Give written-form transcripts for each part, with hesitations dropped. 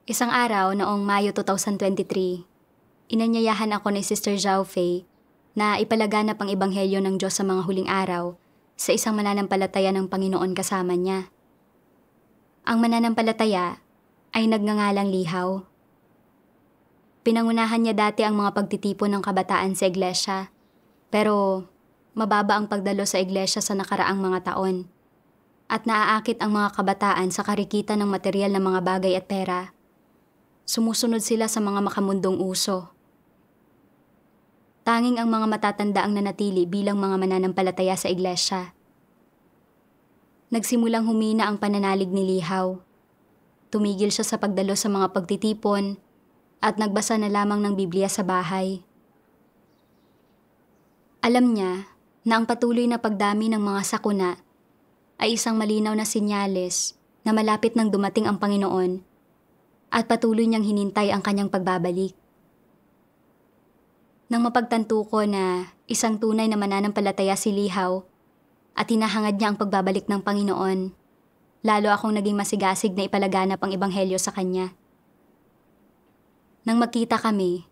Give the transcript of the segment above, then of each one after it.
Isang araw noong Mayo 2023, inanyayahan ako ni Sister Zhao Fei na ipalaganap ang ebanghelyo ng Diyos sa mga huling araw sa isang mananampalataya ng Panginoon kasama niya. Ang mananampalataya ay nagngangalang Lihaw. Pinangunahan niya dati ang mga pagtitipon ng kabataan sa iglesia, pero mababa ang pagdalo sa iglesia sa nakaraang mga taon at naaakit ang mga kabataan sa karikitan ng material na mga bagay at pera. Sumusunod sila sa mga makamundong uso. Tanging ang mga matatanda ang nanatili bilang mga mananampalataya sa iglesia. Nagsimulang humina ang pananalig ni Lihaw. Tumigil siya sa pagdalo sa mga pagtitipon at nagbasa na lamang ng Biblia sa bahay. Alam niya na ang patuloy na pagdami ng mga sakuna ay isang malinaw na senyales na malapit nang dumating ang Panginoon at patuloy niyang hinintay ang kanyang pagbabalik. Nang mapagtanto ko na isang tunay na mananampalataya si Lihaw at hinahangad niya ang pagbabalik ng Panginoon, lalo akong naging masigasig na ipalaganap ang ebanghelyo sa kanya. Nang magkita kami,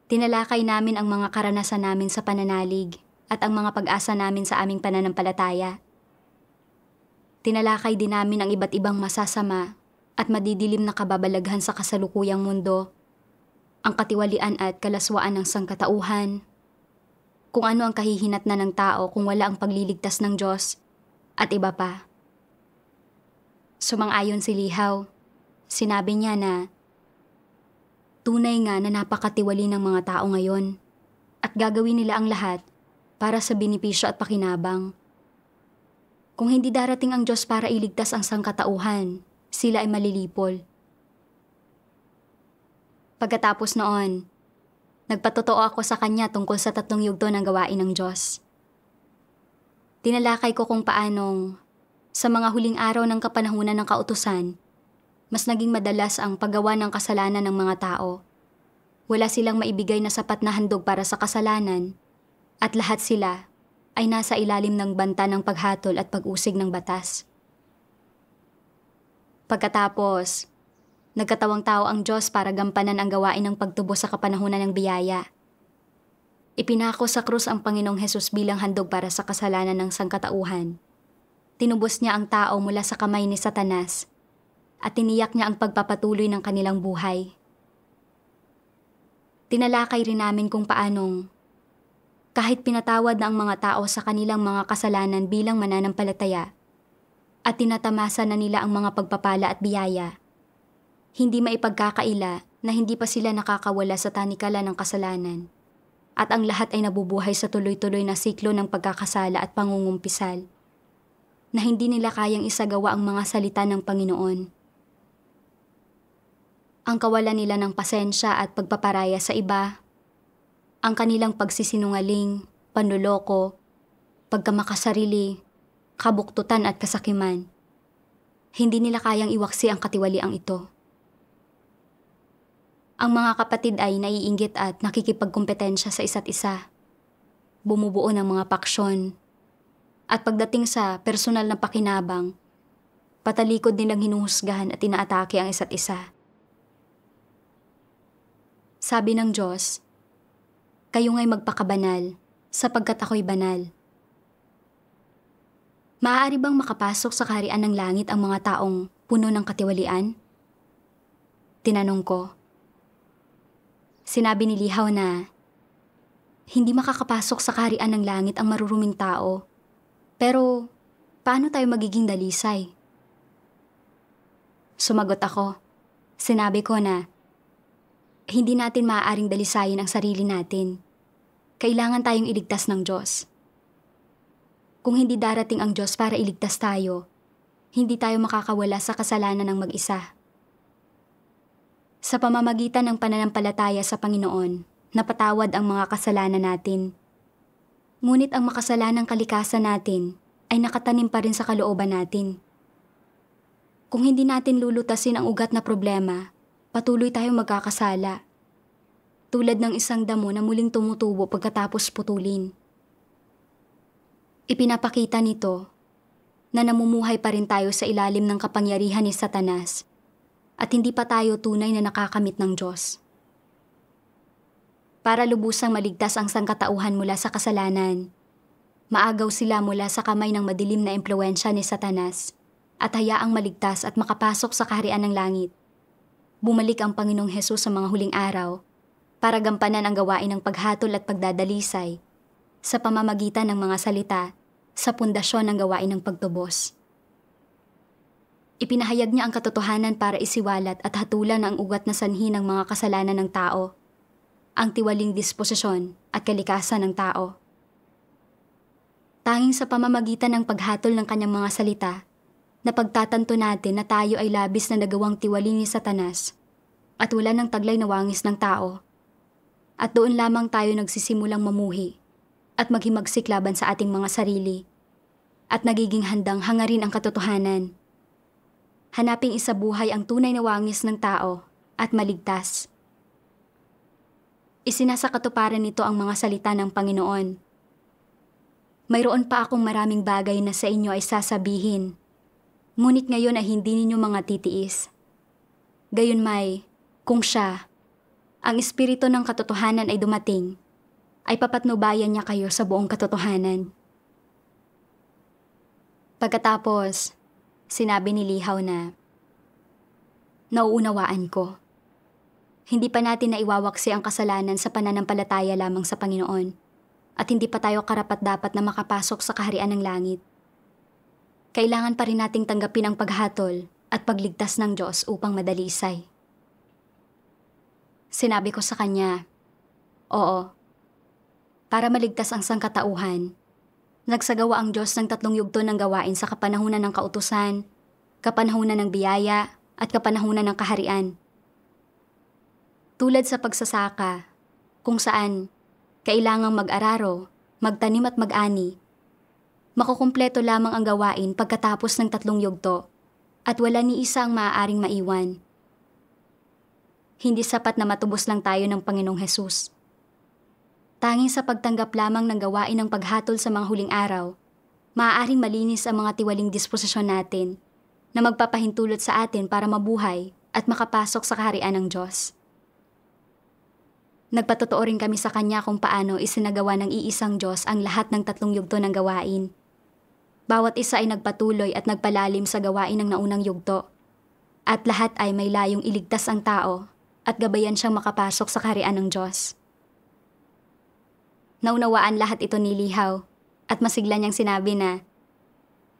tinalakay namin ang mga karanasan namin sa pananalig at ang mga pag-asa namin sa aming pananampalataya. Tinalakay din namin ang iba't ibang masasama at madidilim na kababalaghan sa kasalukuyang mundo, ang katiwalian at kalaswaan ng sangkatauhan, kung ano ang kahihinatnan ng tao kung wala ang pagliligtas ng Diyos, at iba pa. Sumang-ayon si Lihaw. Sinabi niya na tunay nga na napakatiwali ng mga tao ngayon at gagawin nila ang lahat para sa benepisyo at pakinabang. Kung hindi darating ang Diyos para iligtas ang sangkatauhan, sila ay malilipol. Pagkatapos noon, nagpatotoo ako sa kanya tungkol sa 3 yugto ng gawain ng Diyos. Tinalakay ko kung paanong, sa mga huling araw ng kapanahunan ng kautusan, mas naging madalas ang paggawa ng kasalanan ng mga tao. Wala silang maibigay na sapat na handog para sa kasalanan, at lahat sila ay nasa ilalim ng banta ng paghatol at pag-usig ng batas. Pagkatapos, nagkatawang tao ang Diyos para gampanan ang gawain ng pagtubos sa kapanahunan ng biyaya. Ipinako sa krus ang Panginoong Hesus bilang handog para sa kasalanan ng sangkatauhan. Tinubos niya ang tao mula sa kamay ni Satanas at tiniyak niya ang pagpapatuloy ng kanilang buhay. Tinalakay rin namin kung paanong, kahit pinatawad na ang mga tao sa kanilang mga kasalanan bilang mananampalataya, at tinatamasa na nila ang mga pagpapala at biyaya, hindi maipagkakaila na hindi pa sila nakakawala sa tanikala ng kasalanan at ang lahat ay nabubuhay sa tuloy-tuloy na siklo ng pagkakasala at pangungumpisal na hindi nila kayang isagawa ang mga salita ng Panginoon. Ang kawalan nila ng pasensya at pagpaparaya sa iba, ang kanilang pagsisinungaling, panloloko, pagkamakasarili, kabuktutan at kasakiman. Hindi nila kayang iwaksi ang katiwaliang ito. Ang mga kapatid ay naiinggit at nakikipagkompetensya sa isa't isa. Bumubuo ng mga paksyon. At pagdating sa personal na pakinabang, patalikod nilang hinuhusgahan at inaatake ang isa't isa. Sabi ng Diyos, kayo nga'y magpakabanal sapagkat ako'y banal. Maaari bang makapasok sa kaharian ng langit ang mga taong puno ng katiwalian? Tinanong ko. Sinabi ni Lihaw na hindi makakapasok sa kaharian ng langit ang maruruming tao. Pero paano tayo magiging dalisay? Sumagot ako. Sinabi ko na hindi natin maaaring dalisayin ang sarili natin. Kailangan tayong iligtas ng Diyos. Kung hindi darating ang Diyos para iligtas tayo, hindi tayo makakawala sa kasalanan ng mag-isa. Sa pamamagitan ng pananampalataya sa Panginoon, napatawad ang mga kasalanan natin. Ngunit ang makasalanang kalikasan natin ay nakatanim pa rin sa kalooban natin. Kung hindi natin lulutasin ang ugat na problema, patuloy tayong magkakasala. Tulad ng isang damo na muling tumutubo pagkatapos putulin. Ipinapakita nito na namumuhay pa rin tayo sa ilalim ng kapangyarihan ni Satanas at hindi pa tayo tunay na nakakamit ng Diyos. Para lubusang maligtas ang sangkatauhan mula sa kasalanan, maagaw sila mula sa kamay ng madilim na impluwensya ni Satanas at hayaang maligtas at makapasok sa kaharian ng langit. Bumalik ang Panginoong Hesus sa mga huling araw para gampanan ang gawain ng paghatol at pagdadalisay sa pamamagitan ng mga salita sa pundasyon ng gawain ng pagtubos. Ipinahayag niya ang katotohanan para isiwalat at hatulan ang ugat na sanhi ng mga kasalanan ng tao, ang tiwaling disposisyon at kalikasan ng tao. Tanging sa pamamagitan ng paghatol ng kanyang mga salita, na pagtatanto natin na tayo ay labis na nagawang tiwali ni Satanas at wala ng taglay na wangis ng tao. At doon lamang tayo nagsisimulang mamuhi at maghimagsik laban sa ating mga sarili at nagiging handang hangarin ang katotohanan. Hanaping isabuhay ang tunay na wangis ng tao at maligtas. Isinasakatuparan nito ang mga salita ng Panginoon. Mayroon pa akong maraming bagay na sa inyo ay sasabihin, ngunit ngayon ay hindi ninyo mga titiis. Gayunmay, kung siya, ang espiritu ng katotohanan ay dumating, ay papatnubayan niya kayo sa buong katotohanan. Pagkatapos, sinabi ni Lihaw na, nauunawaan ko. Hindi pa natin naiwawaksi ang kasalanan sa pananampalataya lamang sa Panginoon at hindi pa tayo karapat-dapat na makapasok sa kaharian ng langit. Kailangan pa rin nating tanggapin ang paghatol at pagligtas ng Diyos upang madalisay. Sinabi ko sa kanya, oo, para maligtas ang sangkatauhan, nagsagawa ang Diyos ng 3 yugto ng gawain sa kapanahunan ng kautusan, kapanahunan ng biyaya, at kapanahunan ng kaharian. Tulad sa pagsasaka, kung saan kailangang mag-araro, magtanim at mag-ani, makukumpleto lamang ang gawain pagkatapos ng 3 yugto at wala ni isa ang maaaring maiwan. Hindi sapat na matubos lang tayo ng Panginoong Hesus. Tanging sa pagtanggap lamang ng gawain ng paghatol sa mga huling araw, maaaring malinis ang mga tiwaling disposisyon natin na magpapahintulot sa atin para mabuhay at makapasok sa kaharian ng Diyos. Nagpatotoo rin kami sa Kanya kung paano isinagawa ng iisang Diyos ang lahat ng 3 yugto ng gawain. Bawat isa ay nagpatuloy at nagpalalim sa gawain ng naunang yugto, at lahat ay may layong iligtas ang tao at gabayan siyang makapasok sa kaharian ng Diyos. Naunawaan lahat ito ni Lihaw at masigla niyang sinabi na,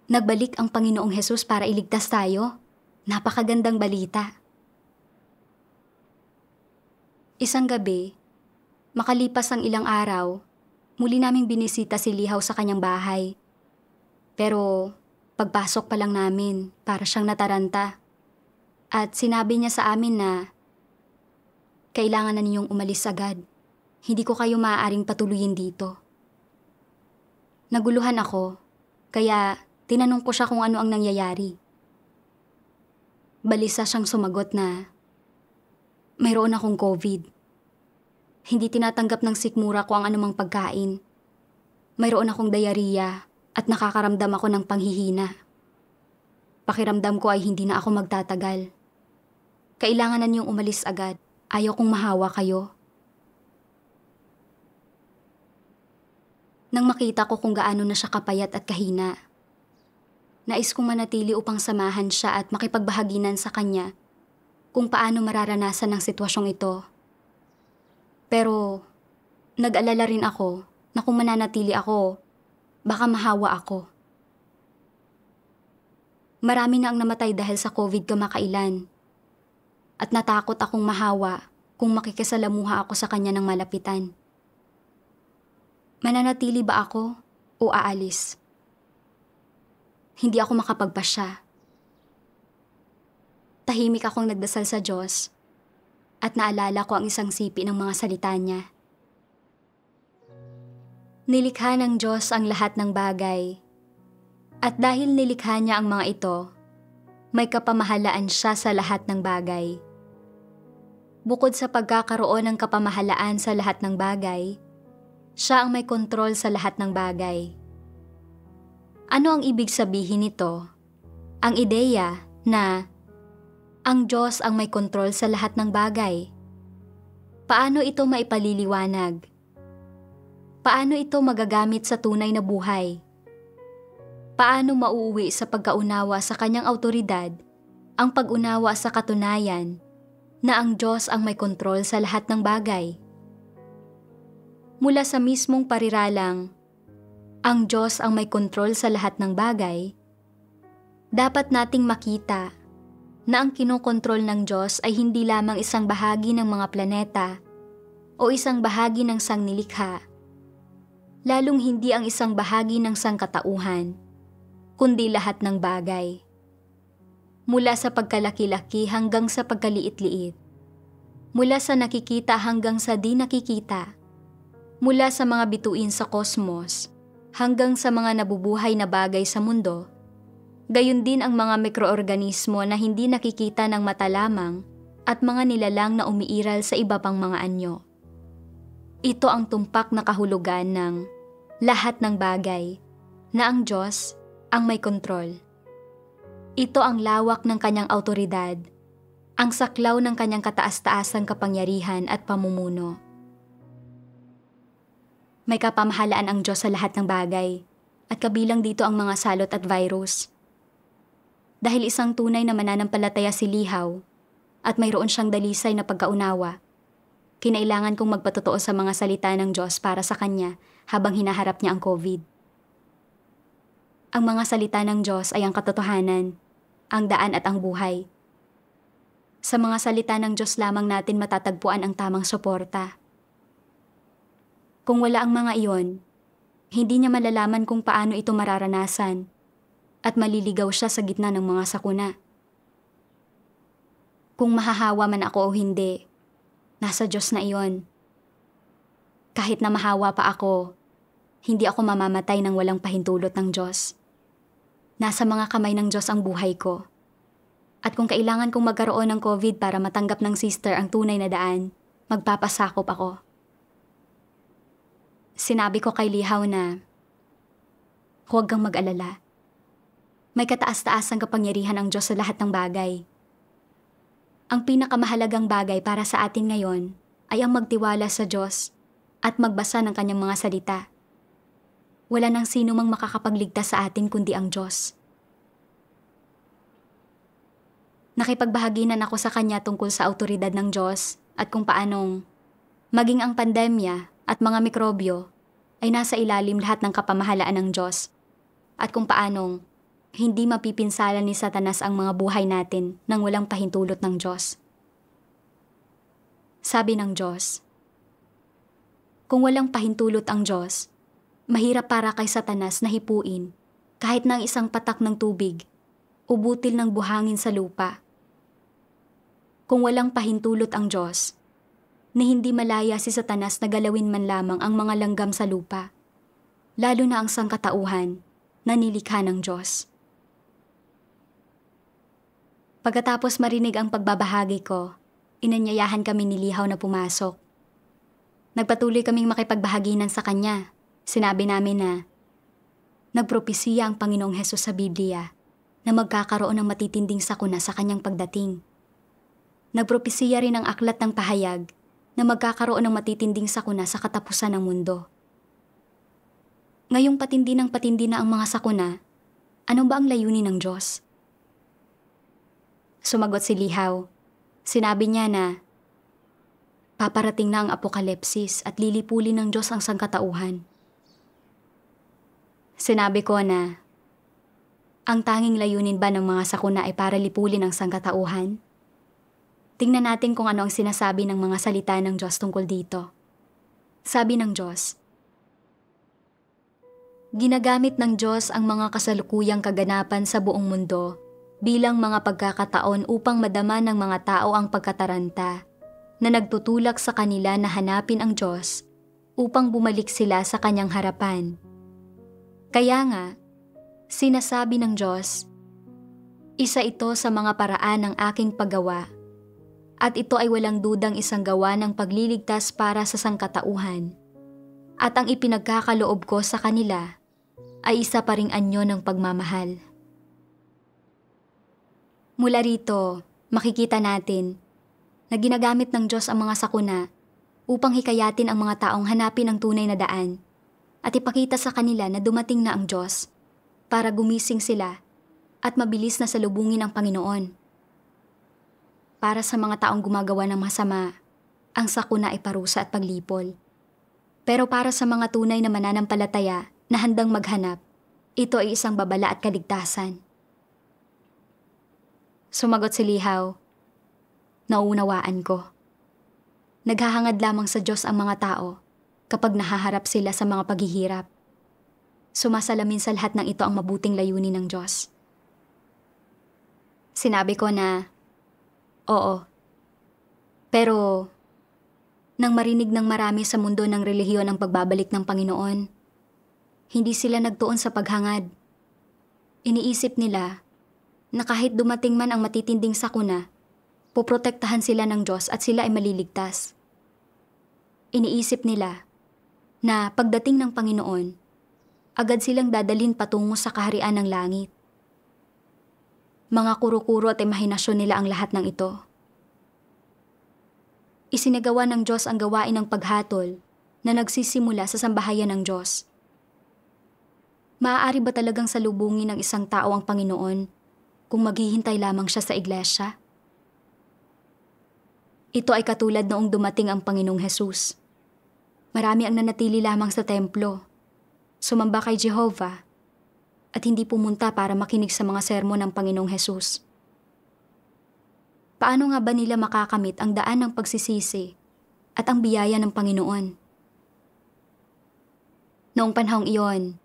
nagbalik ang Panginoong Hesus para iligtas tayo. Napakagandang balita. Isang gabi, makalipas ang ilang araw, muli naming binisita si Lihaw sa kanyang bahay. Pero pagpasok pa lang namin, para siyang nataranta. At sinabi niya sa amin na, kailangan na ninyong umalis agad. Hindi ko kayo maaaring patuloyin dito. Naguluhan ako, kaya tinanong ko siya kung ano ang nangyayari. Balisa siyang sumagot na, mayroon akong COVID. Hindi tinatanggap ng sikmura ko ang anumang pagkain. Mayroon akong diarrhea at nakakaramdam ako ng panghihina. Pakiramdam ko ay hindi na ako magtatagal. Kailangan na niyong umalis agad. Ayaw kong mahawa kayo. Nang makita ko kung gaano na siya kapayat at kahina, nais kong manatili upang samahan siya at makipagbahaginan sa kanya kung paano mararanasan ang sitwasyong ito. Pero nag-alala rin ako na kung mananatili ako, baka mahawa ako. Marami na ang namatay dahil sa COVID kamakailan. At natakot akong mahawa kung makikisalamuha ako sa kanya ng malapitan. Mananatili ba ako o aalis? Hindi ako makapagpasya. Tahimik akong nagdasal sa Diyos at naalala ko ang isang sipi ng mga salita niya. Nilikha ng Diyos ang lahat ng bagay, at dahil nilikha niya ang mga ito, may kapamahalaan siya sa lahat ng bagay. Bukod sa pagkakaroon ng kapamahalaan sa lahat ng bagay, siya ang may kontrol sa lahat ng bagay. Ano ang ibig sabihin nito? Ang ideya na Ang Diyos ang may kontrol sa lahat ng bagay. Paano ito maipaliliwanag? Paano ito magagamit sa tunay na buhay? Paano mauuwi sa pagkaunawa sa kanyang autoridad ang pag-unawa sa katunayan na ang Diyos ang may kontrol sa lahat ng bagay? Mula sa mismong pariralang, ang Diyos ang may kontrol sa lahat ng bagay, dapat nating makita na ang kinokontrol ng Diyos ay hindi lamang isang bahagi ng mga planeta o isang bahagi ng sangnilikha, lalong hindi ang isang bahagi ng sangkatauhan, kundi lahat ng bagay. Mula sa pagkalaki-laki hanggang sa pagkaliit-liit, mula sa nakikita hanggang sa di nakikita, mula sa mga bituin sa kosmos hanggang sa mga nabubuhay na bagay sa mundo, gayon din ang mga mikroorganismo na hindi nakikita ng mata lamang at mga nilalang na umiiral sa iba pang mga anyo. Ito ang tumpak na kahulugan ng lahat ng bagay na ang Diyos ang may kontrol. Ito ang lawak ng kanyang autoridad, ang saklaw ng kanyang kataas-taasang kapangyarihan at pamumuno. May kapamahalaan ang Diyos sa lahat ng bagay at kabilang dito ang mga salot at virus. Dahil isang tunay na mananampalataya si Lihaw at mayroon siyang dalisay na pagkaunawa, kinailangan kong magpatotoo sa mga salita ng Diyos para sa kanya habang hinaharap niya ang COVID. Ang mga salita ng Diyos ay ang katotohanan, ang daan at ang buhay. Sa mga salita ng Diyos lamang natin matatagpuan ang tamang suporta. Kung wala ang mga iyon, hindi niya malalaman kung paano ito mararanasan at maliligaw siya sa gitna ng mga sakuna. Kung mahahawa man ako o hindi, nasa Diyos na iyon. Kahit na mahawa pa ako, hindi ako mamamatay ng walang pahintulot ng Diyos. Nasa mga kamay ng Diyos ang buhay ko. At kung kailangan kong magkaroon ng COVID para matanggap ng sister ang tunay na daan, magpapasakop ako. Sinabi ko kay Lihaw na, huwag kang mag-alala. May kataas-taasang kapangyarihan ang Diyos sa lahat ng bagay. Ang pinakamahalagang bagay para sa atin ngayon ay ang magtiwala sa Diyos at magbasa ng kanyang mga salita. Wala nang sino mang makakapagligtas sa atin kundi ang Diyos. Nakipagbahaginan ako sa kanya tungkol sa autoridad ng Diyos at kung paanong maging ang pandemya at mga mikrobyo ay nasa ilalim lahat ng kapamahalaan ng Diyos at kung paanong hindi mapipinsala ni Satanas ang mga buhay natin nang walang pahintulot ng Diyos. Sabi ng Diyos, kung walang pahintulot ang Diyos, mahirap para kay Satanas na hipuin kahit ng isang patak ng tubig o butil ng buhangin sa lupa. Kung walang pahintulot ang Diyos, na hindi malaya si Satanas na galawin man lamang ang mga langgam sa lupa, lalo na ang sangkatauhan na nilikha ng Diyos. Pagkatapos marinig ang pagbabahagi ko, inanyayahan kami ni Lihaw na pumasok. Nagpatuloy kaming makipagbahaginan sa kanya. Sinabi namin na nagpropesiya ang Panginoong Hesus sa Biblia na magkakaroon ng matitinding sakuna sa kanyang pagdating. Nagpropesiya rin ang aklat ng pahayag na magkakaroon ng matitinding sakuna sa katapusan ng mundo. Ngayong patindi na ang mga sakuna, ano ba ang layunin ng Diyos? Sumagot si Lihaw. Sinabi niya na paparating na ang apokalipsis at lilipulin ng Diyos ang sangkatauhan. Sinabi ko na ang tanging layunin ba ng mga sakuna ay para lipulin ang sangkatauhan? Tingnan natin kung ano ang sinasabi ng mga salita ng Diyos tungkol dito. Sabi ng Diyos, ginagamit ng Diyos ang mga kasalukuyang kaganapan sa buong mundo bilang mga pagkakataon upang madama ng mga tao ang pagkataranta na nagtutulak sa kanila na hanapin ang Diyos upang bumalik sila sa kanyang harapan. Kaya nga, sinasabi ng Diyos, isa ito sa mga paraan ng aking paggawa at ito ay walang dudang isang gawa ng pagliligtas para sa sangkatauhan at ang ipinagkakaloob ko sa kanila ay isa pa ring anyo ng pagmamahal. Mula rito, makikita natin na ginagamit ng Diyos ang mga sakuna upang hikayatin ang mga taong hanapin ang tunay na daan at ipakita sa kanila na dumating na ang Diyos para gumising sila at mabilis na salubungin ang Panginoon. Para sa mga taong gumagawa ng masama, ang sakuna ay parusa at paglipol. Pero para sa mga tunay na mananampalataya na handang maghanap, ito ay isang babala at kaligtasan. Sumagot si Lihaw, "Nauunawaan ko. Naghahangad lamang sa Diyos ang mga tao kapag nahaharap sila sa mga paghihirap. Sumasalamin sa lahat ng ito ang mabuting layunin ng Diyos." Sinabi ko na, oo. Pero, nang marinig ng marami sa mundo ng relihiyon ang pagbabalik ng Panginoon, hindi sila nagtuon sa paghangad. Iniisip nila na kahit dumating man ang matitinding sakuna, poprotektahan sila ng Diyos at sila ay maliligtas. Iniisip nila na pagdating ng Panginoon, agad silang dadalhin patungo sa kaharian ng langit. Mga kuro-kuro at imahinasyon nila ang lahat ng ito. Isinagawa ng Diyos ang gawain ng paghatol na nagsisimula sa sambahayan ng Diyos. Maaari ba talagang salubungin ng isang tao ang Panginoon kung maghihintay lamang siya sa iglesia? Ito ay katulad noong dumating ang Panginoong Hesus. Marami ang nanatili lamang sa templo, sumamba kay Jehovah, at hindi pumunta para makinig sa mga sermon ng Panginoong Hesus. Paano nga ba nila makakamit ang daan ng pagsisisi at ang biyaya ng Panginoon? Noong panahong iyon,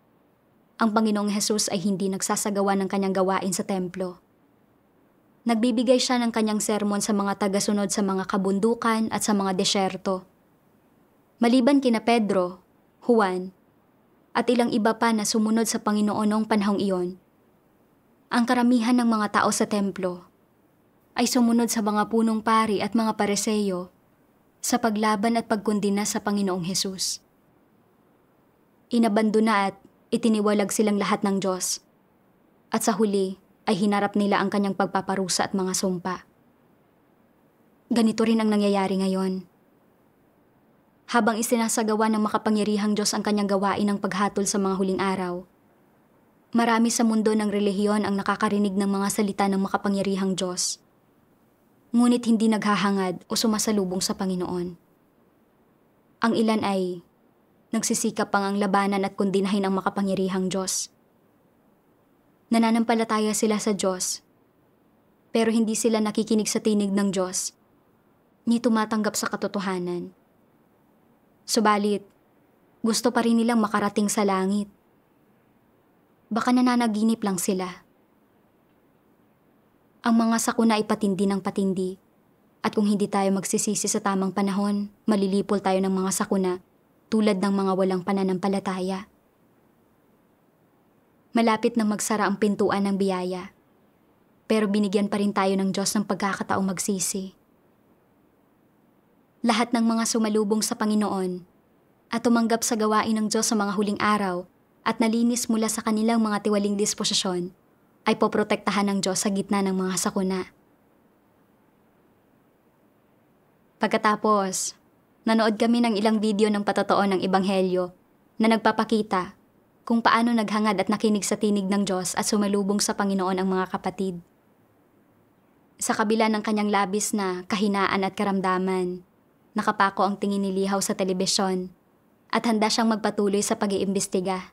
ang Panginoong Hesus ay hindi nagsasagawa ng kanyang gawain sa templo. Nagbibigay siya ng kanyang sermon sa mga tagasunod sa mga kabundukan at sa mga desyerto. Maliban kina Pedro, Juan, at ilang iba pa na sumunod sa Panginoon noong panahong iyon, ang karamihan ng mga tao sa templo ay sumunod sa mga punong pari at mga pareseyo sa paglaban at pagkundina sa Panginoong Hesus. Inabandona at itiniwalag silang lahat ng Diyos, at sa huli ay hinarap nila ang kanyang pagpaparusa at mga sumpa. Ganito rin ang nangyayari ngayon. Habang isinasagawa ng makapangyarihang Diyos ang kanyang gawain ng paghatol sa mga huling araw, marami sa mundo ng relihiyon ang nakakarinig ng mga salita ng makapangyarihang Diyos, ngunit hindi naghahangad o sumasalubong sa Panginoon. Ang ilan ay nagsisikap pang ang labanan at kundinahin ang makapangyarihang Diyos. Nananampalataya sila sa Diyos, pero hindi sila nakikinig sa tinig ng Diyos, ni tumatanggap sa katotohanan. Subalit, gusto pa rin nilang makarating sa langit. Baka nananaginip lang sila. Ang mga sakuna ay patindi ng patindi, at kung hindi tayo magsisisi sa tamang panahon, malilipol tayo ng mga sakuna tulad ng mga walang pananampalataya. Malapit na magsara ang pintuan ng biyaya, pero binigyan pa rin tayo ng Diyos ng pagkakataong magsisi. Lahat ng mga sumalubong sa Panginoon at tumanggap sa gawain ng Diyos sa mga huling araw at nalinis mula sa kanilang mga tiwaling disposisyon ay poprotektahan ng Diyos sa gitna ng mga sakuna. Pagkatapos, nanood kami ng ilang video ng patotoo ng Ebanghelyo na nagpapakita kung paano naghangad at nakinig sa tinig ng Diyos at sumalubong sa Panginoon ang mga kapatid. Sa kabila ng kanyang labis na kahinaan at karamdaman, nakapako ang tingin ni Lihaw sa telebisyon at handa siyang magpatuloy sa pag-iimbestiga.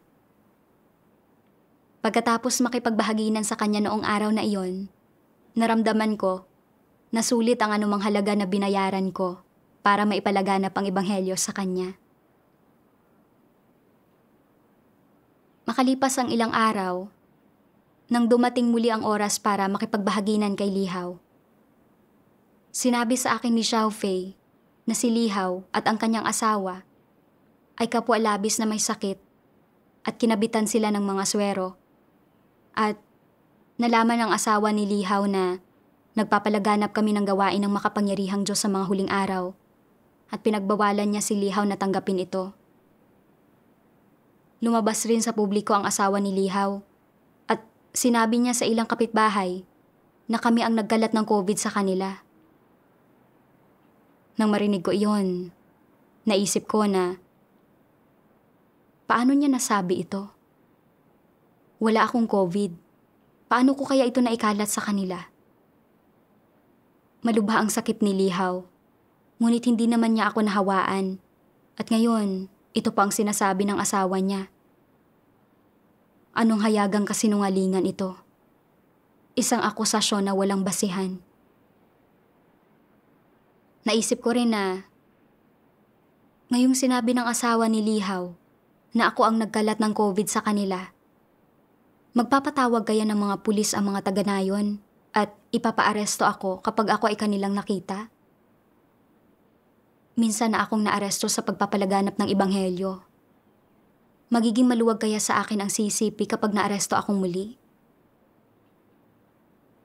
Pagkatapos makipagbahaginan sa kanya noong araw na iyon, naramdaman ko na sulit ang anumang halaga na binayaran ko para maipalaganap ang Ebanghelyo sa kanya. Makalipas ang ilang araw, nang dumating muli ang oras para makipagbahaginan kay Lihaw, sinabi sa akin ni Xiao Fei na si Lihaw at ang kanyang asawa ay kapwa labis na may sakit at kinabitan sila ng mga swero, at nalaman ng asawa ni Lihaw na nagpapalaganap kami ng gawain ng makapangyarihang Diyos sa mga huling araw at pinagbawalan niya si Lihaw na tanggapin ito. Lumabas rin sa publiko ang asawa ni Lihaw at sinabi niya sa ilang kapitbahay na kami ang nagkalat ng COVID sa kanila. Nang marinig ko iyon, naisip ko na, paano niya nasabi ito? Wala akong COVID. Paano ko kaya ito naikalat sa kanila? Malubha ang sakit ni Lihaw, ngunit hindi naman niya ako nahawaan. At ngayon, ito pa ang sinasabi ng asawa niya. Anong hayagang kasinungalingan ito? Isang akusasyon na walang basihan. Naisip ko rin na, ngayong sinabi ng asawa ni Lihaw na ako ang nagkalat ng COVID sa kanila, magpapatawag kaya ng mga pulis ang mga taga-nayon at ipapaaresto ako kapag ako ay kanilang nakita? Minsan na akong naaresto sa pagpapalaganap ng ebanghelyo. Magiging maluwag kaya sa akin ang CCP kapag naaresto akong muli?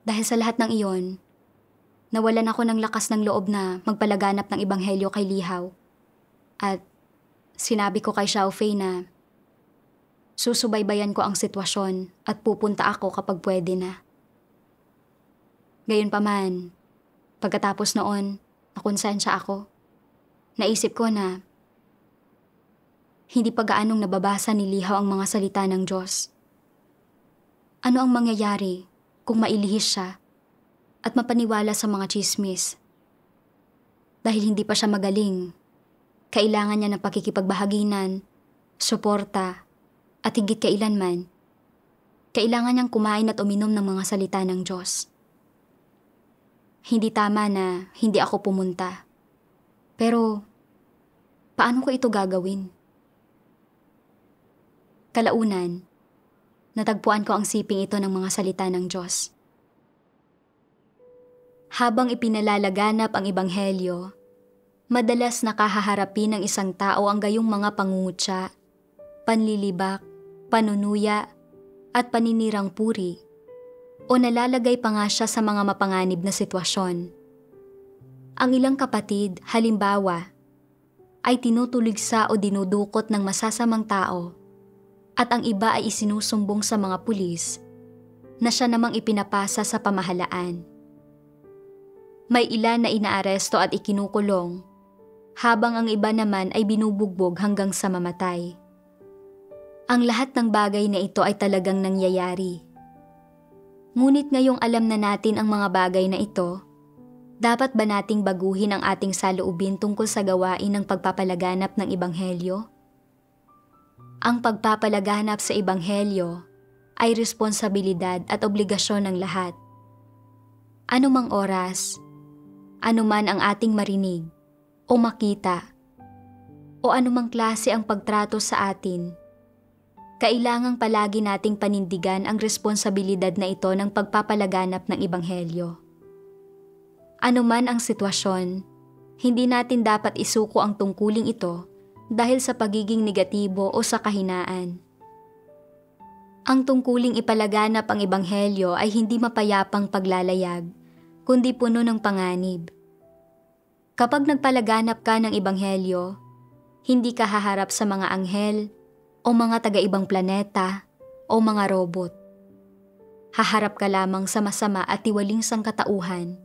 Dahil sa lahat ng iyon, nawalan ako ng lakas ng loob na magpalaganap ng ebanghelyo kay Lihaw. At sinabi ko kay Xiaofei na susubaybayan ko ang sitwasyon at pupunta ako kapag pwede na. Gayunpaman, pagkatapos noon, nakonsensya ako. Naisip ko na hindi pa gaanong nababasa ni Lihaw ang mga salita ng Diyos. Ano ang mangyayari kung mailihis siya at mapaniwala sa mga tsismis? Dahil hindi pa siya magaling, kailangan niya ng pakikipagbahaginan, suporta, at higit kailanman, kailangan niyang kumain at uminom ng mga salita ng Diyos. Hindi tama na hindi ako pumunta. Pero, paano ko ito gagawin? Kalaunan, natagpuan ko ang siping ito ng mga salita ng Diyos. Habang ipinalalaganap ang ebanghelyo, madalas nakahaharapin ng isang tao ang gayong mga pangungutya, panlilibak, panunuya, at paninirang puri, o nalalagay pa nga siya sa mga mapanganib na sitwasyon. Ang ilang kapatid, halimbawa, ay tinutuligsa o dinudukot ng masasamang tao at ang iba ay isinusumbong sa mga pulis na siya namang ipinapasa sa pamahalaan. May ilan na inaaresto at ikinukulong, habang ang iba naman ay binubugbog hanggang sa mamatay. Ang lahat ng bagay na ito ay talagang nangyayari. Ngunit ngayong alam na natin ang mga bagay na ito, dapat ba nating baguhin ang ating saloobin tungkol sa gawain ng pagpapalaganap ng ebanghelyo? Ang pagpapalaganap sa ebanghelyo ay responsibilidad at obligasyon ng lahat. Anumang oras, anuman ang ating marinig o makita, o anumang klase ang pagtrato sa atin, kailangang palagi nating panindigan ang responsibilidad na ito ng pagpapalaganap ng ebanghelyo. Anuman ang sitwasyon, hindi natin dapat isuko ang tungkuling ito dahil sa pagiging negatibo o sa kahinaan. Ang tungkuling ipalaganap ang ebanghelyo ay hindi mapayapang paglalayag, kundi puno ng panganib. Kapag nagpalaganap ka ng ebanghelyo, hindi ka haharap sa mga anghel o mga taga-ibang planeta o mga robot. Haharap ka lamang sa masama at tiwaling sangkatauhan,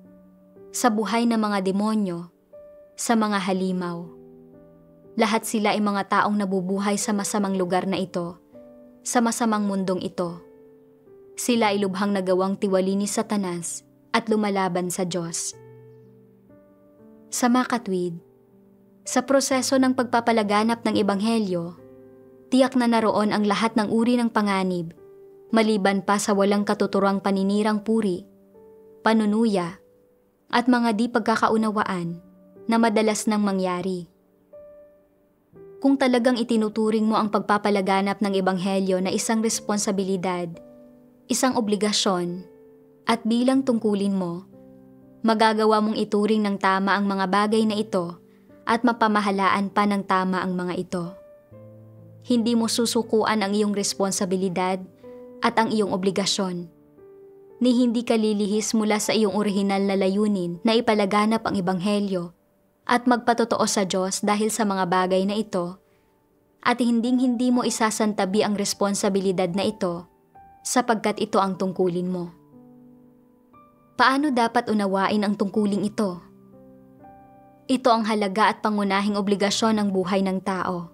sa buhay ng mga demonyo, sa mga halimaw. Lahat sila ay mga taong nabubuhay sa masamang lugar na ito, sa masamang mundong ito. Sila ay lubhang nagawang tiwali ni Satanas at lumalaban sa Diyos. Sa makatwid, sa proseso ng pagpapalaganap ng ebanghelyo, tiyak na naroon ang lahat ng uri ng panganib, maliban pa sa walang katuturang paninirang puri, panunuya, at mga di pagkakaunawaan na madalas nang mangyari. Kung talagang itinuturing mo ang pagpapalaganap ng ebanghelyo na isang responsibilidad, isang obligasyon, at bilang tungkulin mo, magagawa mong ituring ng tama ang mga bagay na ito at mapamahalaan pa ng tama ang mga ito. Hindi mo susukuan ang iyong responsibilidad at ang iyong obligasyon, ni hindi ka lilihis mula sa iyong orihinal na layunin na ipalaganap ang ebanghelyo at magpatotoo sa Diyos dahil sa mga bagay na ito, at hindi mo isasantabi ang responsibilidad na ito sapagkat ito ang tungkulin mo. Paano dapat unawain ang tungkuling ito? Ito ang halaga at pangunahing obligasyon ng buhay ng tao.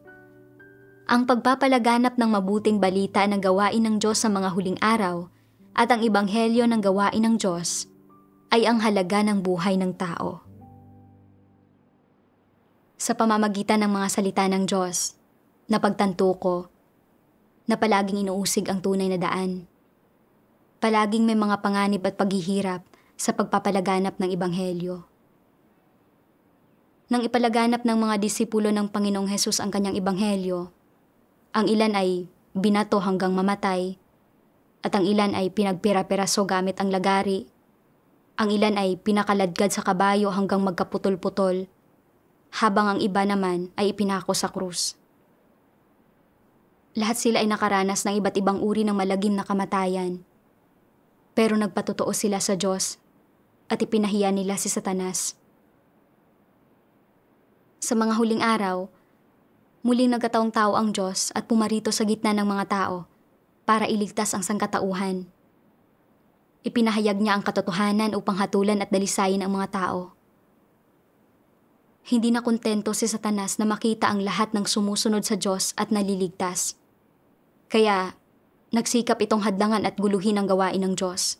Ang pagpapalaganap ng mabuting balita ng gawain ng Diyos sa mga huling araw at ang ebanghelyo ng gawain ng Diyos ay ang halaga ng buhay ng tao. Sa pamamagitan ng mga salita ng Diyos, napagtanto ko na palaging inuusig ang tunay na daan. Palaging may mga panganib at paghihirap sa pagpapalaganap ng ebanghelyo. Nang ipalaganap ng mga disipulo ng Panginoong Hesus ang kanyang ebanghelyo, ang ilan ay binato hanggang mamatay, at ang ilan ay pinagpira-piraso gamit ang lagari. Ang ilan ay pinakaladkad sa kabayo hanggang magkaputol-putol, habang ang iba naman ay ipinako sa krus. Lahat sila ay nakaranas ng iba't ibang uri ng malagim na kamatayan, pero nagpatotoo sila sa Diyos at ipinahiya nila si Satanas. Sa mga huling araw, muling nagkataong tao ang Diyos at pumarito sa gitna ng mga tao para iligtas ang sangkatauhan. Ipinahayag niya ang katotohanan upang hatulan at dalisayin ang mga tao. Hindi na kontento si Satanas na makita ang lahat ng sumusunod sa Diyos at naliligtas. Kaya, nagsikap itong hadlangan at guluhin ang gawain ng Diyos.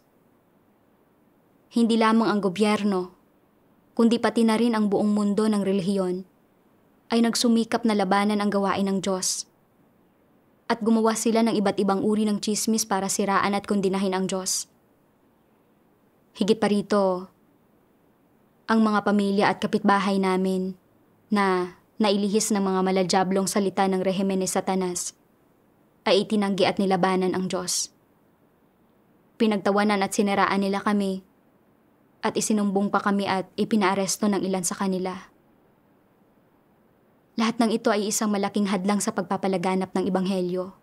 Hindi lamang ang gobyerno, kundi pati na rin ang buong mundo ng relihiyon ay nagsumikap na labanan ang gawain ng Diyos. At gumawa sila ng iba't ibang uri ng tsismis para siraan at kondinahin ang Diyos. Higit pa rito, ang mga pamilya at kapitbahay namin na nailihis ng mga maladiablong salita ng rehimen ni Satanas ay itinanggi at nilabanan ang Diyos. Pinagtawanan at siniraan nila kami at isinumbong pa kami at ipinaaresto ng ilan sa kanila. Lahat ng ito ay isang malaking hadlang sa pagpapalaganap ng ebanghelyo.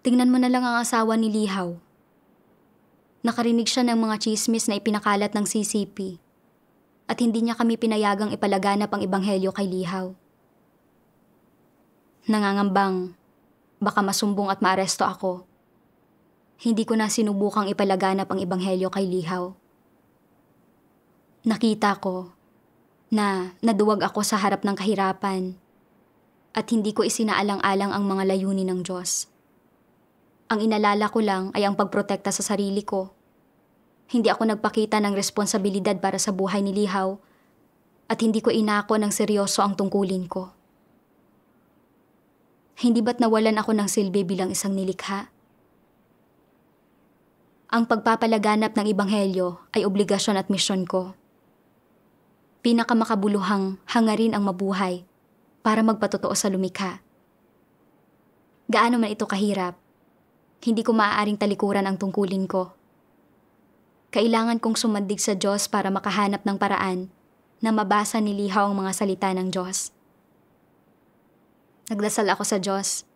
Tingnan mo na lang ang asawa ni Lihaw. Nakarinig siya ng mga tsismis na ipinakalat ng CCP at hindi niya kami pinayagang ipalaganap ang ebanghelyo kay Lihaw. Nangangambang baka masumbong at maaresto ako. Hindi ko na sinubukang ipalaganap ang ebanghelyo kay Lihaw. Nakita ko na naduwag ako sa harap ng kahirapan at hindi ko isinaalang-alang ang mga layunin ng Diyos. Ang inalala ko lang ay ang pagprotekta sa sarili ko. Hindi ako nagpakita ng responsibilidad para sa buhay ni Lihaw at hindi ko inako ng seryoso ang tungkulin ko. Hindi ba't nawalan ako ng silbi bilang isang nilikha? Ang pagpapalaganap ng ebanghelyo ay obligasyon at misyon ko. Pinakamakabuluhang hangarin ang mabuhay para magpatotoo sa lumikha. Gaano man ito kahirap, hindi ko maaaring talikuran ang tungkulin ko. Kailangan kong sumandig sa Diyos para makahanap ng paraan na mabasa ni Lihaw ang mga salita ng Diyos. Nagdasal ako sa Diyos.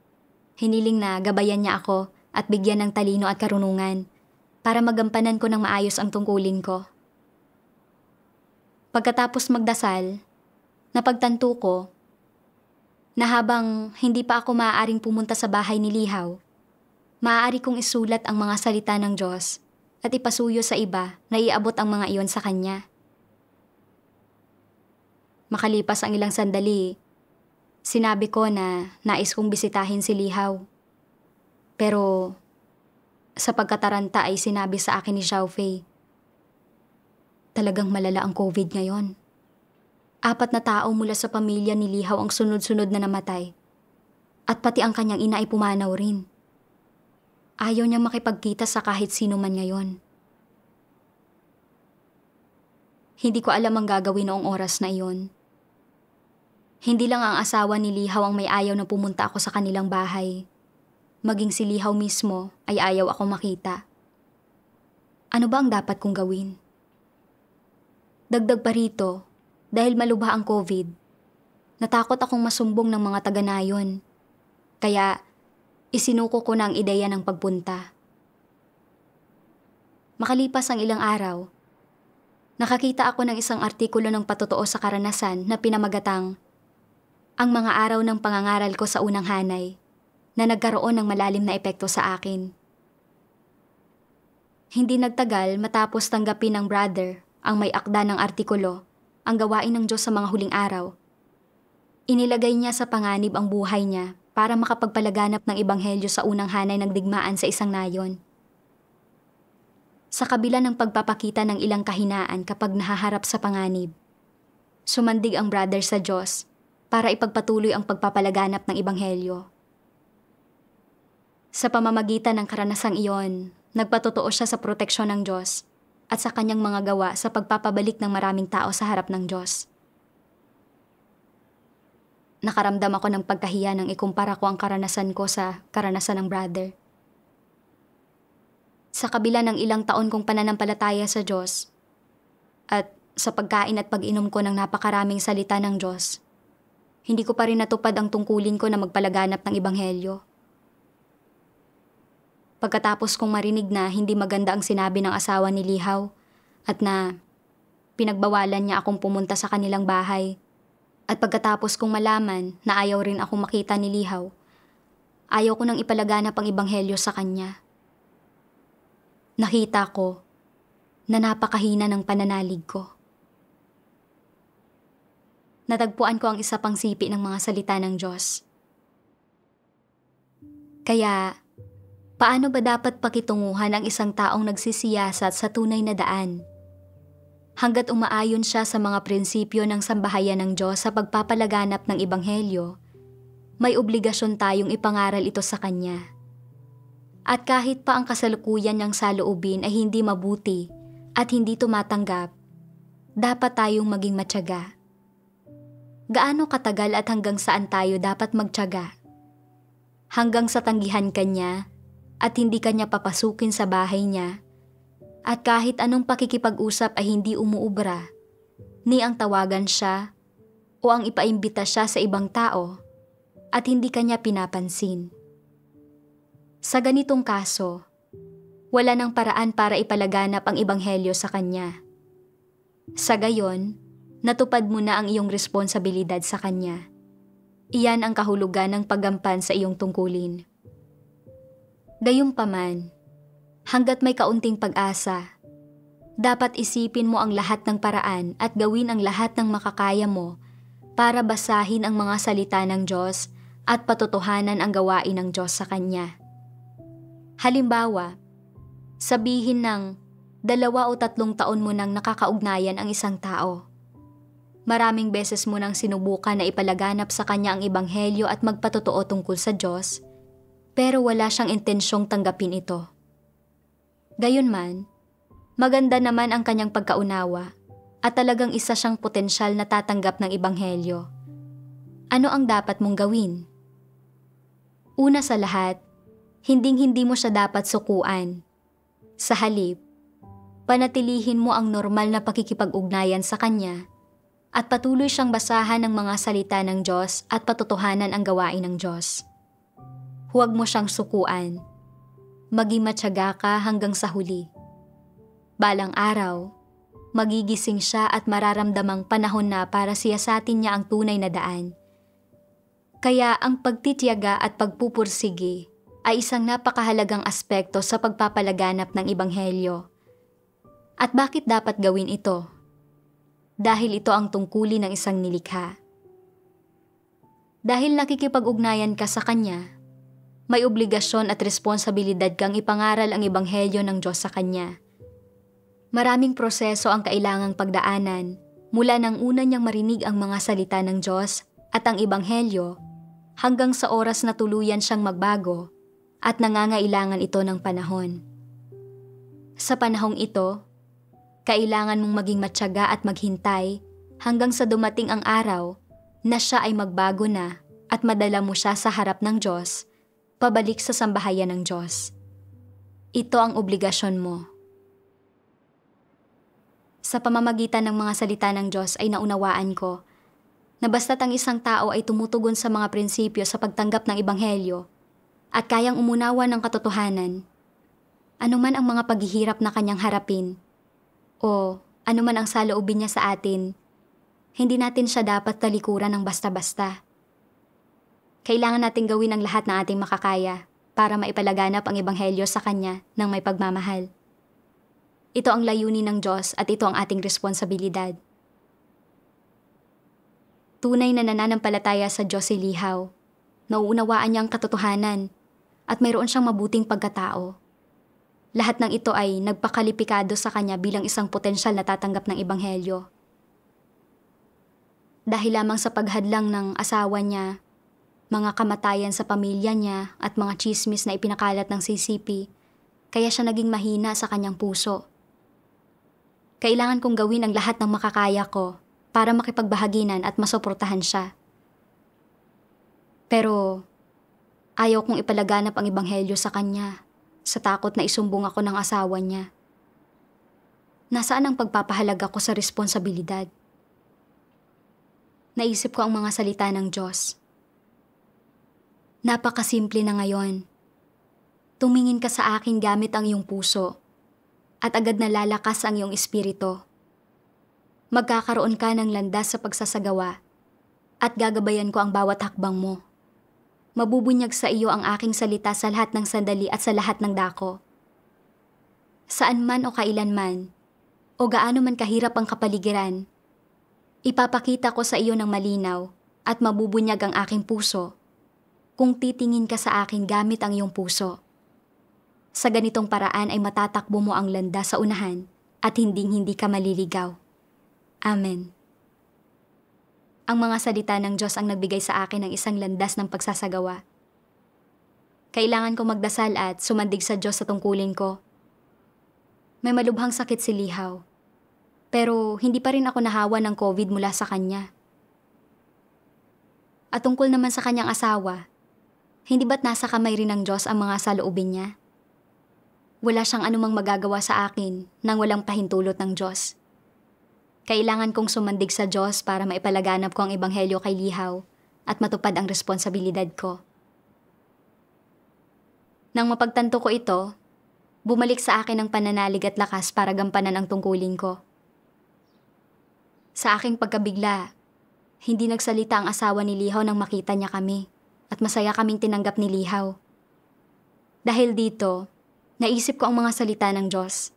Hiniling na gabayan niya ako at bigyan ng talino at karunungan para magampanan ko ng maayos ang tungkulin ko. Pagkatapos magdasal, napagtanto ko na habang hindi pa ako maaaring pumunta sa bahay ni Lihaw, maaari kong isulat ang mga salita ng Diyos at ipasuyo sa iba na iabot ang mga iyon sa kanya. Makalipas ang ilang sandali, sinabi ko na nais kong bisitahin si Lihaw. Pero sa pagkataranta ay sinabi sa akin ni Xiaofei, talagang malala ang COVID ngayon. 4 na tao mula sa pamilya ni Lihaw ang sunod-sunod na namatay. At pati ang kanyang ina ay pumanaw rin. Ayaw niyang makipagkita sa kahit sino man ngayon. Hindi ko alam ang gagawin noong oras na iyon. Hindi lang ang asawa ni Lihaw ang may ayaw na pumunta ako sa kanilang bahay. Maging si Lihaw mismo ay ayaw ako makita. Ano ba ang dapat kong gawin? Dagdag pa rito, dahil malubha ang COVID, natakot akong masumbong ng mga taga-nayon. Kaya, isinuko ko na ang ideya ng pagpunta. Makalipas ang ilang araw, nakakita ako ng isang artikulo ng patotoo sa karanasan na pinamagatang ang mga araw ng pangangaral ko sa unang hanay na nagkaroon ng malalim na epekto sa akin. Hindi nagtagal matapos tanggapin ng brother ang may akda ng artikulo, ang gawain ng Diyos sa mga huling araw. Inilagay niya sa panganib ang buhay niya para makapagpalaganap ng ebanghelyo sa unang hanay ng digmaan sa isang nayon. Sa kabila ng pagpapakita ng ilang kahinaan kapag nahaharap sa panganib, sumandig ang brother sa Diyos para ipagpatuloy ang pagpapalaganap ng ebanghelyo. Sa pamamagitan ng karanasang iyon, nagpatotoo siya sa proteksyon ng Diyos at sa kanyang mga gawa sa pagpapabalik ng maraming tao sa harap ng Diyos. Nakaramdam ako ng pagkahiya nang ikumpara ko ang karanasan ko sa karanasan ng brother. Sa kabila ng ilang taon kong pananampalataya sa Diyos at sa pagkain at pag-inom ko ng napakaraming salita ng Diyos, hindi ko pa rin natupad ang tungkulin ko na magpalaganap ng ebanghelyo. Pagkatapos kong marinig na hindi maganda ang sinabi ng asawa ni Lihaw at na pinagbawalan niya akong pumunta sa kanilang bahay, at pagkatapos kong malaman na ayaw rin akong makita ni Lihaw, ayaw ko nang ipalaganap ang ebanghelyo sa kanya. Nakita ko na napakahina ng pananalig ko. Natagpuan ko ang isa pang sipi ng mga salita ng Diyos. Kaya, paano ba dapat pakitunguhan ang isang taong nagsisiyasat sa tunay na daan? Hanggat umaayon siya sa mga prinsipyo ng sambahayan ng Diyos sa pagpapalaganap ng ebanghelyo, may obligasyon tayong ipangaral ito sa Kanya. At kahit pa ang kasalukuyan niyang saloobin ay hindi mabuti at hindi tumatanggap, dapat tayong maging matyaga. Gaano katagal at hanggang saan tayo dapat magtiyaga? Hanggang sa tanggihan Kanya at hindi Kanya papasukin sa bahay niya, at kahit anong pakikipag-usap ay hindi umuubra, ni ang tawagan siya o ang ipaimbita siya sa ibang tao at hindi Kanya pinapansin. Sa ganitong kaso, wala nang paraan para ipalaganap ang ebanghelyo sa Kanya. Sa gayon, natupad mo na ang iyong responsibilidad sa Kanya. Iyan ang kahulugan ng paggampan sa iyong tungkulin. Gayunpaman, hanggat may kaunting pag-asa, dapat isipin mo ang lahat ng paraan at gawin ang lahat ng makakaya mo para basahin ang mga salita ng Diyos at patotohanan ang gawain ng Diyos sa Kanya. Halimbawa, sabihin ng 2 o 3 taon mo nang nakakaugnayan ang isang tao. Maraming beses mo nang sinubukan na ipalaganap sa kanya ang ebanghelyo at magpatotoo tungkol sa Diyos, pero wala siyang intensyong tanggapin ito. Gayunman, maganda naman ang kanyang pagkaunawa at talagang isa siyang potensyal na tatanggap ng ebanghelyo. Ano ang dapat mong gawin? Una sa lahat, hinding-hindi mo siya dapat sukuan. Sa halip, panatilihin mo ang normal na pakikipag-ugnayan sa kanya at patuloy siyang basahan ng mga salita ng Diyos at patotohanan ang gawain ng Diyos. Huwag mo siyang sukuan. Maging matyaga ka hanggang sa huli. Balang araw, magigising siya at mararamdamang panahon na para siyasatin niya ang tunay na daan. Kaya ang pagtitiyaga at pagpupursige ay isang napakahalagang aspekto sa pagpapalaganap ng ebanghelyo. At bakit dapat gawin ito? Dahil ito ang tungkulin ng isang nilikha. Dahil nakikipag-ugnayan ka sa Kanya, may obligasyon at responsibilidad kang ipangaral ang ebanghelyo ng Diyos sa Kanya. Maraming proseso ang kailangang pagdaanan mula nang una niyang marinig ang mga salita ng Diyos at ang ebanghelyo hanggang sa oras na tuluyan siyang magbago at nangangailangan ito ng panahon. Sa panahong ito, kailangan mong maging matyaga at maghintay hanggang sa dumating ang araw na siya ay magbago na at madala mo siya sa harap ng Diyos, pabalik sa sambahayan ng Diyos. Ito ang obligasyon mo. Sa pamamagitan ng mga salita ng Diyos ay naunawaan ko na basta't ang isang tao ay tumutugon sa mga prinsipyo sa pagtanggap ng ebanghelyo at kayang umunawa ng katotohanan, anuman ang mga paghihirap na kanyang harapin o anuman ang saloobin niya sa atin, hindi natin siya dapat talikuran ng basta-basta. Kailangan natin gawin ang lahat na ating makakaya para maipalaganap ang ebanghelyo sa kanya ng may pagmamahal. Ito ang layunin ng Diyos at ito ang ating responsibilidad. Tunay na nananampalataya sa Diyos si Lihaw. Nauunawaan niya ang katotohanan at mayroon siyang mabuting pagkatao. Lahat ng ito ay nagpakalipikado sa kanya bilang isang potensyal na tatanggap ng ebanghelyo. Dahil lamang sa paghadlang ng asawa niya, mga kamatayan sa pamilya niya at mga tsismis na ipinakalat ng CCP, kaya siya naging mahina sa kanyang puso. Kailangan kong gawin ang lahat ng makakaya ko para makipagbahaginan at masuportahan siya. Pero ayaw kong ipalaganap ang ebanghelyo sa kanya sa takot na isumbong ako ng asawa niya. Nasaan ang pagpapahalaga ko sa responsibilidad? Naisip ko ang mga salita ng Diyos. Napakasimple na ngayon. Tumingin ka sa akin gamit ang iyong puso at agad na lalakas ang iyong espiritu. Magkakaroon ka ng landas sa pagsasagawa at gagabayan ko ang bawat hakbang mo. Mabubunyag sa iyo ang aking salita sa lahat ng sandali at sa lahat ng dako. Saan man o kailanman, o gaano man kahirap ang kapaligiran, ipapakita ko sa iyo ng malinaw at mabubunyag ang aking puso kung titingin ka sa akin gamit ang iyong puso. Sa ganitong paraan ay matatakbo mo ang landas sa unahan at hindi ka maliligaw. Amen. Ang mga salita ng Diyos ang nagbigay sa akin ng isang landas ng pagsasagawa. Kailangan ko magdasal at sumandig sa Diyos sa tungkulin ko. May malubhang sakit si Lihaw, pero hindi pa rin ako nahawa ng COVID mula sa kanya. At tungkol naman sa kanyang asawa, hindi ba't nasa kamay rin ng Diyos ang mga saloobin niya? Wala siyang anumang magagawa sa akin nang walang pahintulot ng Diyos. Kailangan kong sumandig sa Diyos para maipalaganap ko ang ebanghelyo kay Lihaw at matupad ang responsibilidad ko. Nang mapagtanto ko ito, bumalik sa akin ang pananalig at lakas para gampanan ang tungkulin ko. Sa aking pagkabigla, hindi nagsalita ang asawa ni Lihaw nang makita niya kami at masaya kaming tinanggap ni Lihaw. Dahil dito, naisip ko ang mga salita ng Diyos.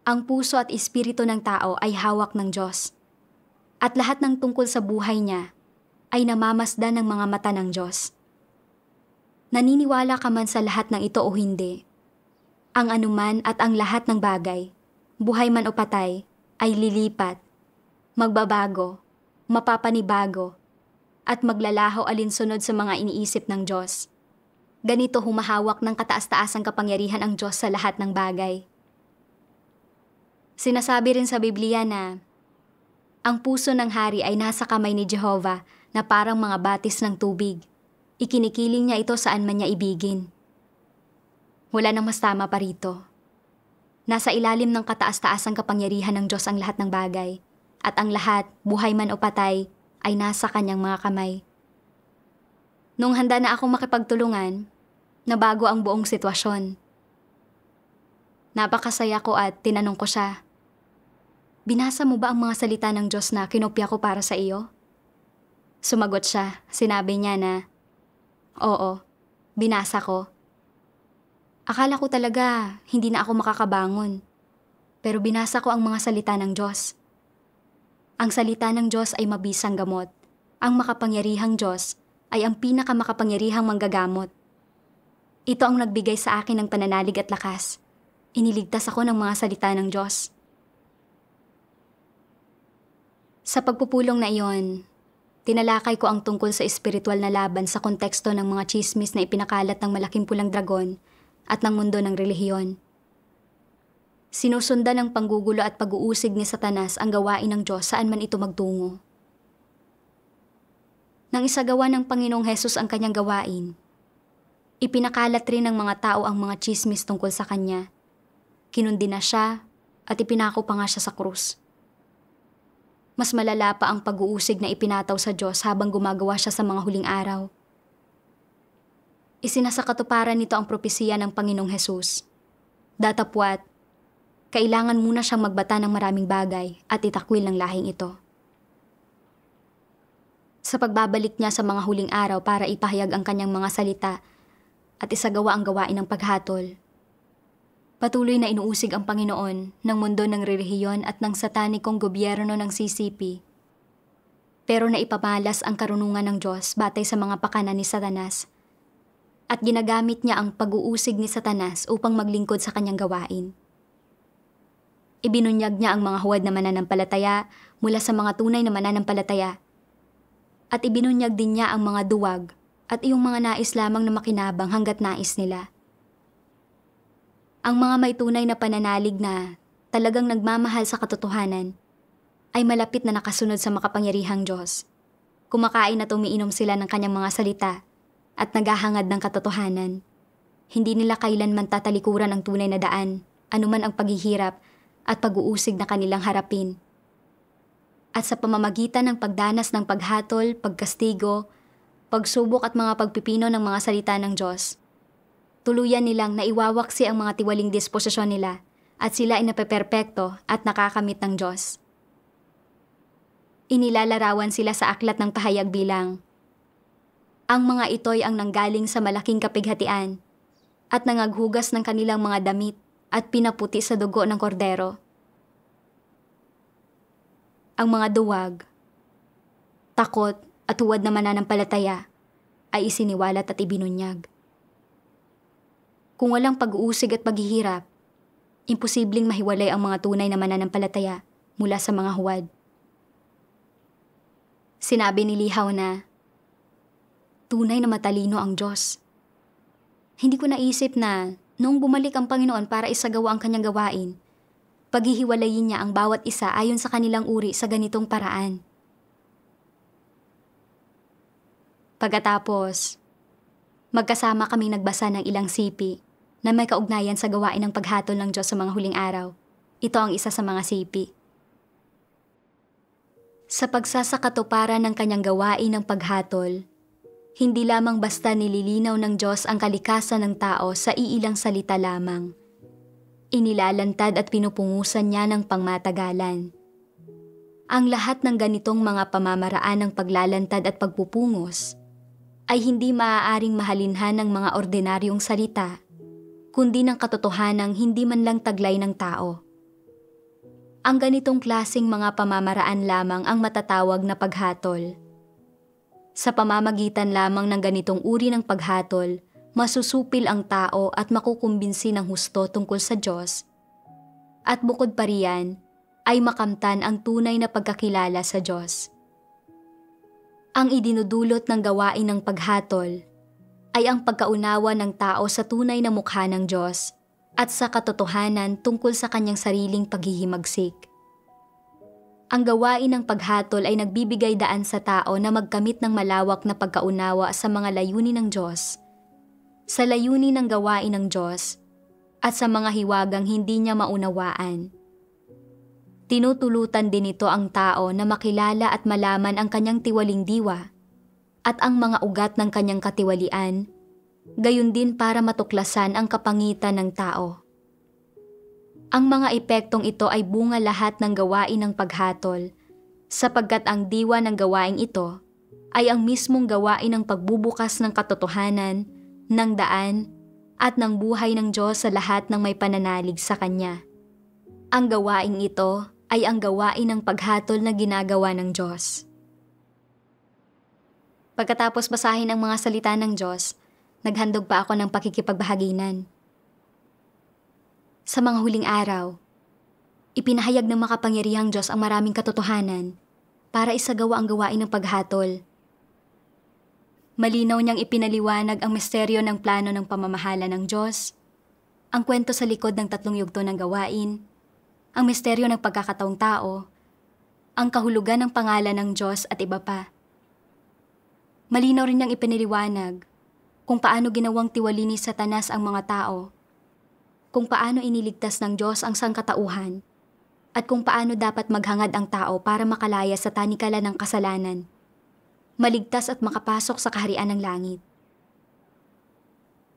Ang puso at espiritu ng tao ay hawak ng Diyos. At lahat ng tungkol sa buhay niya ay namamasdan ng mga mata ng Diyos. Naniniwala ka man sa lahat ng ito o hindi, ang anuman at ang lahat ng bagay, buhay man o patay, ay lilipat, magbabago, mapapanibago, at maglalaho alinsunod sa mga iniisip ng Diyos. Ganito humahawak ng kataas-taasang kapangyarihan ang Diyos sa lahat ng bagay. Sinasabi rin sa Biblia na ang puso ng hari ay nasa kamay ni Jehovah na parang mga batis ng tubig. Ikinikiling niya ito saan man niya ibigin. Wala nang mas tama pa rito. Nasa ilalim ng kataas-taasang kapangyarihan ng Diyos ang lahat ng bagay, at ang lahat, buhay man o patay, ay nasa kanyang mga kamay. Nung handa na akong makipagtulungan, nabago ang buong sitwasyon. Napakasaya ko at tinanong ko siya, "Binasa mo ba ang mga salita ng Diyos na kinopya ko para sa iyo?" Sumagot siya, sinabi niya na, "Oo, binasa ko." Akala ko talaga hindi na ako makakabangon, pero binasa ko ang mga salita ng Diyos. Ang salita ng Diyos ay mabisang gamot. Ang makapangyarihang Diyos ay ang pinakamakapangyarihang manggagamot. Ito ang nagbigay sa akin ng pananalig at lakas. Iniligtas ako ng mga salita ng Diyos. Sa pagpupulong na iyon, tinalakay ko ang tungkol sa espiritual na laban sa konteksto ng mga tsismis na ipinakalat ng malaking pulang dragon at ng mundo ng relihiyon. Sinusundan ng panggugulo at pag-uusig ni Satanas ang gawain ng Diyos saan man ito magtungo. Nang isagawa ng Panginoong Hesus ang kanyang gawain, ipinakalat rin ng mga tao ang mga tsismis tungkol sa kanya. Kinundi na siya at ipinako pa nga siya sa krus. Mas malala pa ang pag-uusig na ipinataw sa Diyos habang gumagawa siya sa mga huling araw. Isinasakatuparan nito ang propesiya ng Panginoong Hesus. Datapwat, kailangan muna siyang magbata ng maraming bagay at itakwil ng lahing ito. Sa pagbabalik niya sa mga huling araw para ipahayag ang kanyang mga salita at isagawa ang gawain ng paghatol, Patuloy na inuusig ang Panginoon ng mundo ng relihiyon at ng satanikong gobyerno ng CCP. Pero naipamalas ang karunungan ng Diyos batay sa mga pakanan ni Satanas. At ginagamit niya ang pag-uusig ni Satanas upang maglingkod sa kanyang gawain. Ibinunyag niya ang mga huwad na mananampalataya mula sa mga tunay na mananampalataya. At ibinunyag din niya ang mga duwag at iyong mga nais lamang na makinabang hanggat nais nila. Ang mga may tunay na pananalig na talagang nagmamahal sa katotohanan ay malapit na nakasunod sa makapangyarihang Diyos. Kumakain at umiinom sila ng kanyang mga salita at naghahangad ng katotohanan. Hindi nila kailanman tatalikuran ang tunay na daan, anuman ang paghihirap at pag-uusig na kanilang harapin. At sa pamamagitan ng pagdanas ng paghatol, pagkastigo, pagsubok at mga pagpipino ng mga salita ng Diyos, tuluyan nilang naiwawaksi ang mga tiwaling disposisyon nila at sila ay napeperpekto at nakakamit ng Diyos. Inilalarawan sila sa aklat ng pahayag bilang, ang mga ito'y ang nanggaling sa malaking kapighatian at nangaghugas ng kanilang mga damit at pinaputi sa dugo ng kordero. Ang mga duwag, takot at huwad na mananampalataya ay isiniwalat at ibinunyag. Kung walang pag-uusig at paghihirap, imposibleng mahiwalay ang mga tunay na mananampalataya mula sa mga huwad. Sinabi ni Lihaw na, tunay na matalino ang Diyos. Hindi ko naisip na noong bumalik ang Panginoon para isagawa ang kanyang gawain, paghihiwalayin niya ang bawat isa ayon sa kanilang uri sa ganitong paraan. Pagkatapos, magkasama kaming nagbasa ng ilang sipi na may kaugnayan sa gawain ng paghatol ng Diyos sa mga huling araw. Ito ang isa sa mga sipi. Sa pagsasakatuparan ng kanyang gawain ng paghatol, hindi lamang basta nililinaw ng Diyos ang kalikasan ng tao sa iilang salita lamang. Inilalantad at pinupungusan niya ng pangmatagalan. Ang lahat ng ganitong mga pamamaraan ng paglalantad at pagpupungos ay hindi maaaring mahalinhan ng mga ordinaryong salita, kundi ng katotohanang hindi man lang taglay ng tao. Ang ganitong klaseng mga pamamaraan lamang ang matatawag na paghatol. Sa pamamagitan lamang ng ganitong uri ng paghatol, masusupil ang tao at makukumbinsi ng husto tungkol sa Diyos. At bukod pa riyan, ay makamtan ang tunay na pagkakilala sa Diyos. Ang idinudulot ng gawain ng paghatol ay ang pagkaunawa ng tao sa tunay na mukha ng Diyos at sa katotohanan tungkol sa kanyang sariling paghihimagsik. Ang gawain ng paghatol ay nagbibigay daan sa tao na magkamit ng malawak na pagkaunawa sa mga layunin ng Diyos, sa layunin ng gawain ng Diyos, at sa mga hiwagang hindi niya maunawaan. Tinutulutan din ito ang tao na makilala at malaman ang kanyang tiwaling diwa at ang mga ugat ng kanyang katiwalian, gayon din para matuklasan ang kapangitan ng tao. Ang mga epektong ito ay bunga lahat ng gawain ng paghatol, sapagkat ang diwa ng gawain ito ay ang mismong gawain ng pagbubukas ng katotohanan, ng daan, at ng buhay ng Diyos sa lahat ng may pananalig sa Kanya. Ang gawaing ito ay ang gawain ng paghatol na ginagawa ng Diyos. Pagkatapos basahin ang mga salita ng Diyos, naghandog pa ako ng pakikipagbahaginan. Sa mga huling araw, ipinahayag ng makapangyarihang Diyos ang maraming katotohanan para isagawa ang gawain ng paghatol. Malinaw niyang ipinaliwanag ang misteryo ng plano ng pamamahala ng Diyos, ang kwento sa likod ng 3 yugto ng gawain, ang misteryo ng pagkakataong tao, ang kahulugan ng pangalan ng Diyos at iba pa. Malinaw rin niyang ipinaliwanag kung paano ginawang tiwali ni Satanas ang mga tao, kung paano iniligtas ng Diyos ang sangkatauhan, at kung paano dapat maghangad ang tao para makalaya sa tanikala ng kasalanan, maligtas at makapasok sa kaharian ng langit.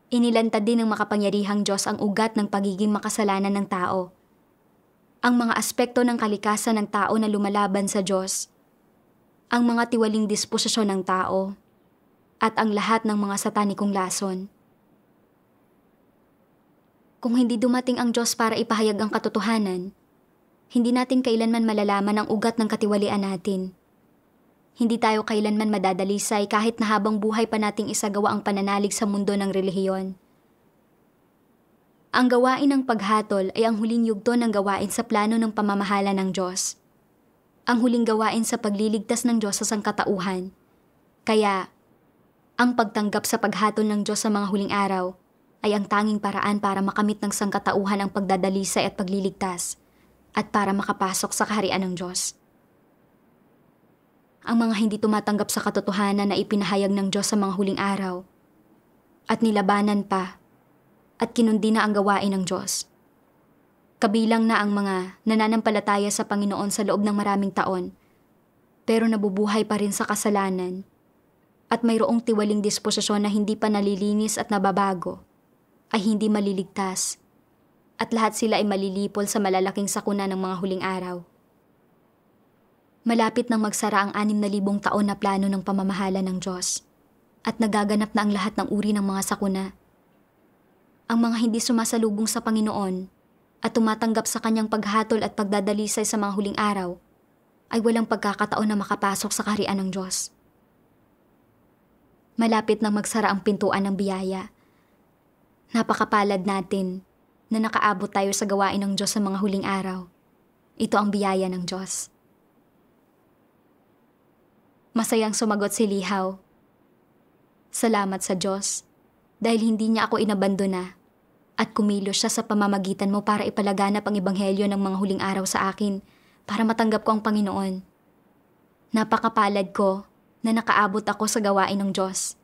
Inilantad din ng makapangyarihang Diyos ang ugat ng pagiging makasalanan ng tao, ang mga aspekto ng kalikasan ng tao na lumalaban sa Diyos, ang mga tiwaling disposisyon ng tao, at ang lahat ng mga satanikong lason. Kung hindi dumating ang Diyos para ipahayag ang katotohanan, hindi natin kailanman malalaman ang ugat ng katiwalian natin. Hindi tayo kailanman madadalisay kahit na habang buhay pa nating isagawa ang pananalig sa mundo ng relihiyon. Ang gawain ng paghatol ay ang huling yugto ng gawain sa plano ng pamamahala ng Diyos. Ang huling gawain sa pagliligtas ng Diyos sa sangkatauhan. Kaya, ang pagtanggap sa paghatol ng Diyos sa mga huling araw ay ang tanging paraan para makamit ng sangkatauhan ang pagdadalisay at pagliligtas at para makapasok sa kaharian ng Diyos. Ang mga hindi tumatanggap sa katotohanan na ipinahayag ng Diyos sa mga huling araw at nilabanan pa at kinundi na ang gawain ng Diyos. Kabilang na ang mga nananampalataya sa Panginoon sa loob ng maraming taon pero nabubuhay pa rin sa kasalanan at mayroong tiwaling disposisyon na hindi pa nalilinis at nababago ay hindi maliligtas at lahat sila ay malilipol sa malalaking sakuna ng mga huling araw. Malapit nang magsara ang 6,000 taon na plano ng pamamahala ng Diyos at nagaganap na ang lahat ng uri ng mga sakuna. Ang mga hindi sumasalubong sa Panginoon at tumatanggap sa kanyang paghatol at pagdadalisay sa mga huling araw ay walang pagkakataon na makapasok sa kaharian ng Diyos. Malapit nang magsara ang pintuan ng biyaya. Napakapalad natin na nakaabot tayo sa gawain ng Diyos sa mga huling araw. Ito ang biyaya ng Diyos. Masayang sumagot si Lihaw. Salamat sa Diyos dahil hindi niya ako inabandona at kumilos siya sa pamamagitan mo para ipalaganap ang ebanghelyo ng mga huling araw sa akin para matanggap ko ang Panginoon. Napakapalad ko na nakaabot ako sa gawain ng Diyos.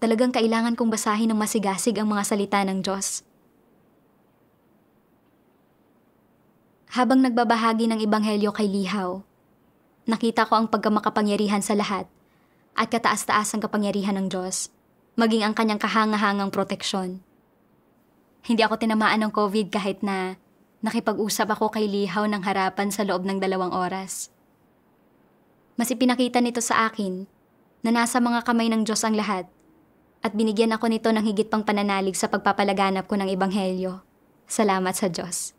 Talagang kailangan kong basahin ng masigasig ang mga salita ng Diyos. Habang nagbabahagi ng ebanghelyo kay Lihaw, nakita ko ang pagkamakapangyarihan sa lahat at kataas-taas ang kapangyarihan ng Diyos, maging ang kanyang kahangahangang proteksyon. Hindi ako tinamaan ng COVID kahit na nakipag-usap ako kay Lihaw ng harapan sa loob ng 2 oras. Mas ipinakita nito sa akin na nasa mga kamay ng Diyos ang lahat at binigyan ako nito ng higit pang pananalig sa pagpapalaganap ko ng ebanghelyo. Salamat sa Diyos.